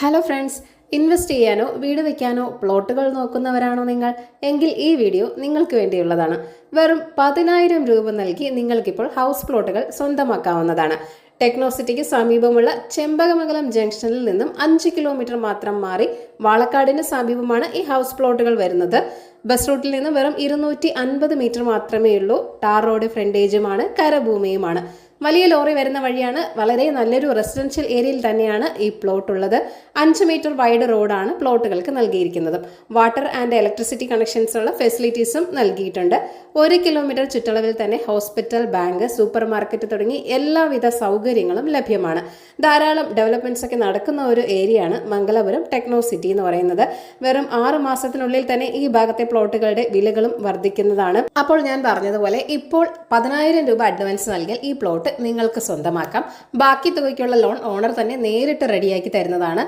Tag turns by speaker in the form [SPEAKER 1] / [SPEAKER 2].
[SPEAKER 1] Hello friends, invest ചെയ്യാനോ വീട് വയ്ക്കാനോ പ്ലോട്ടുകൾ നോക്കുന്നവരാണോ നിങ്ങൾ? എങ്കിൽ ഈ വീഡിയോ നിങ്ങൾക്ക് വേണ്ടിയുള്ളതാണ്. വെറും 10,000 രൂപ നൽകി നിങ്ങൾക്കിപ്പോൾ ഹൗസ് പ്ലോട്ടുകൾ സ്വന്തമാക്കാവുന്നതാണ്. ടെക്നോസിറ്റിക്ക് സമീപമുള്ള ചെമ്പകമംഗലം ജംഗ്ഷനിൽ നിന്നും 5 കിലോമീറ്റർ മാത്രം മാറി വാളക്കാടിന് സമീപമാണ് ഈ ഹൗസ് പ്ലോട്ടുകൾ വരുന്നത്. ബസ് റൂട്ടിൽ നിന്ന് വെറും 250 മീറ്റർ മാത്രമേ ഉള്ളൂ. ടാർ റോഡ് ഫ്രണ്ടേജുമാണ്, കരഭൂമിയുമാണ്. വലിയ ലോറി വരുന്ന വഴിയാണ്. വളരെ നല്ലൊരു റെസിഡൻഷ്യൽ ഏരിയയിൽ തന്നെയാണ് ഈ പ്ലോട്ട് ഉള്ളത്. 5 മീറ്റർ വൈഡ് റോഡാണ് പ്ലോട്ടുകൾക്ക് നൽകിയിരിക്കുന്നത്. വാട്ടർ ആൻഡ് ഇലക്ട്രിസിറ്റി കണക്ഷൻസ് ഉള്ള ഫെസിലിറ്റീസും നൽകിയിട്ടുണ്ട്. 1 കിലോമീറ്റർ ചുറ്റളവിൽ തന്നെ ഹോസ്പിറ്റൽ, ബാങ്ക്, സൂപ്പർ മാർക്കറ്റ് തുടങ്ങി എല്ലാവിധ സൗകര്യങ്ങളും ലഭ്യമാണ്. ധാരാളം ഡെവലപ്മെന്റ്സ് ഒക്കെ നടക്കുന്ന ഒരു ഏരിയയാണ് മംഗലപുരം ടെക്നോ സിറ്റി എന്ന് പറയുന്നത്. വെറും 6 മാസത്തിനുള്ളിൽ തന്നെ ഈ ഭാഗത്തെ പ്ലോട്ടുകളുടെ വിലകളും വർദ്ധിക്കുന്നതാണ്. അപ്പോൾ ഞാൻ പറഞ്ഞതുപോലെ ഇപ്പോൾ 10,000 രൂപ അഡ്വാൻസ് നൽകിയാൽ ഈ പ്ലോട്ട് നിങ്ങൾക്ക് സ്വന്തമാക്കാം. ബാക്കി തുകയ്ക്കുള്ള ലോൺ ഓണർ തന്നെ നേരിട്ട് റെഡിയാക്കി തരുന്നതാണ്.